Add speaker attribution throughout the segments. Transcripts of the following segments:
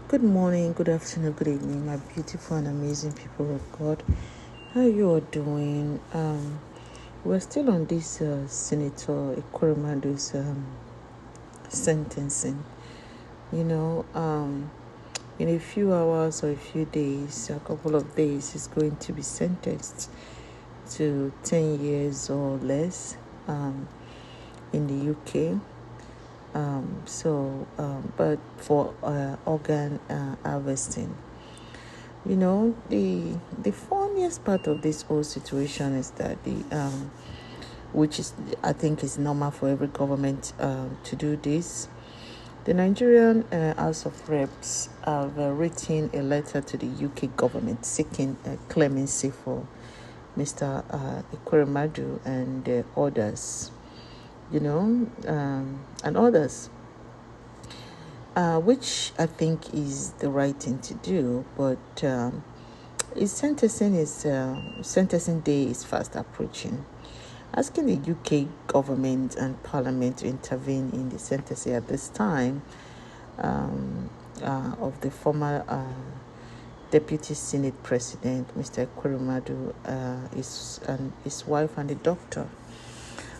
Speaker 1: Good morning, good afternoon, good evening, my beautiful and amazing people of God. How you all doing? We're still on this Senator Ekweremadu's sentencing. You know, in a few hours or a few days, a couple of days, he's going to be sentenced to 10 years or less in the UK. But for organ harvesting. You know, the funniest part of this whole situation is that which is I think is normal for every government to do this. The Nigerian House of Reps have written a letter to the UK government seeking clemency for Mr. Ekweremadu and others. And others. Which I think is the right thing to do, but his sentencing day is fast approaching. Asking the UK government and Parliament to intervene in the sentencing at this time of the former Deputy Senate President, Mr. Ekweremadu, his wife and the doctor.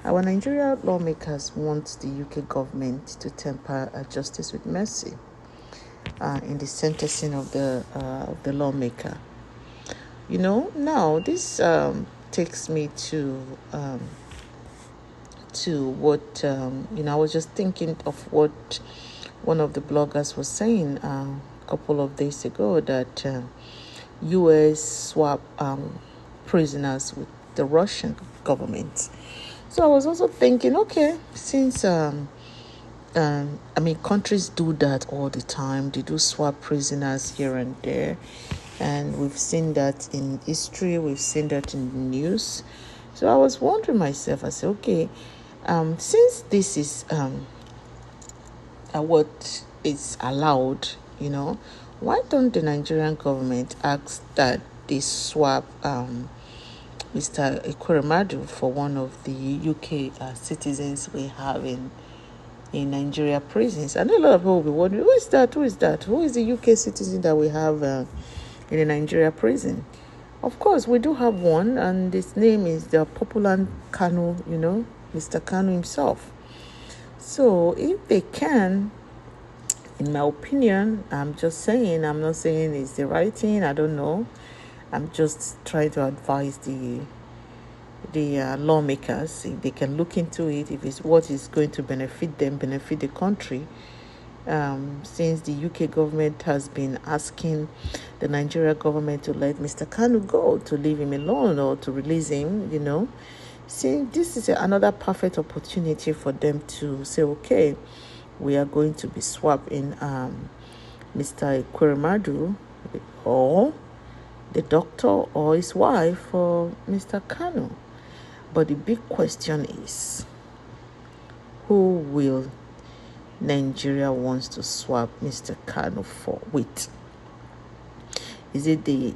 Speaker 1: Our Nigerian lawmakers want the UK government to temper justice with mercy in the sentencing of the lawmaker. Now this takes me to what I was just thinking of what one of the bloggers was saying a couple of days ago, that US swap prisoners with the Russian government. So I was also thinking, okay, since countries do that all the time. They do swap prisoners here and there, and we've seen that in history. We've seen that in the news. So I was wondering myself. I said, okay, since this is what is allowed, why don't the Nigerian government ask that they swap Mr. Ekweremadu for one of the UK citizens we have in Nigeria prisons? I know a lot of people will be wondering, who is that? Who is the UK citizen that we have in a Nigeria prison? Of course, we do have one, and his name is the popular Kanu, Mr. Kanu himself. So if they can, in my opinion, I'm just saying, I'm not saying it's the right thing, I don't know. I'm just trying to advise the lawmakers, if they can look into it, if it's what is going to benefit them, benefit the country. Since the UK government has been asking the Nigeria government to let Mr. Kanu go, to leave him alone or to release him, since this is another perfect opportunity for them to say, okay, we are going to be swapping Mr. Ekweremadu or the doctor or his wife for Mr. Kanu. But the big question is, who will Nigeria wants to swap Mr. Kanu for with? Is it the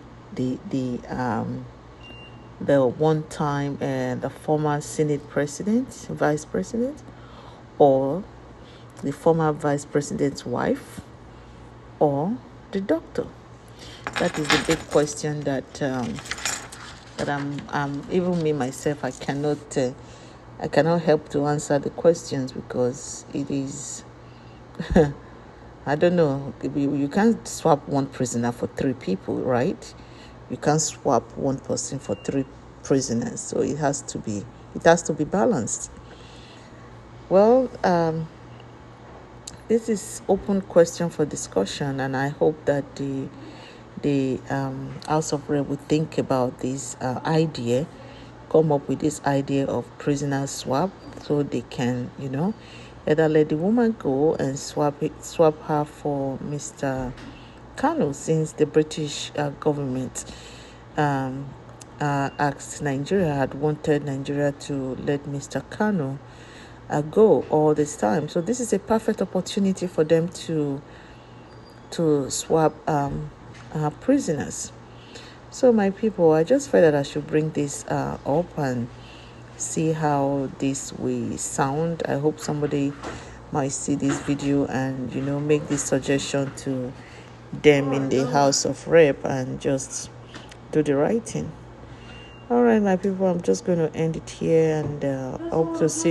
Speaker 1: one time the former Senate President, Vice President, or the former Vice President's wife, or the doctor? That is the big question that I'm even me myself, I cannot help to answer the questions, because it is I don't know. You can't swap one prisoner for three people, right? You can't swap one person for three prisoners, so it has to be balanced. Well, this is open question for discussion, and I hope that the House of Rep will think about this idea, come up with this idea of prisoner swap, so they can, either let the woman go and swap her for Mr. Kanu, since the British government asked Nigeria, had wanted Nigeria to let Mr. Kanu go all this time. So this is a perfect opportunity for them to swap prisoners. So my people, I just felt that I should bring this up and see how this will sound. I hope somebody might see this video and make this suggestion to them in the House of Rep and just do the right thing. All right, my people, I'm just going to end it here, and hope to see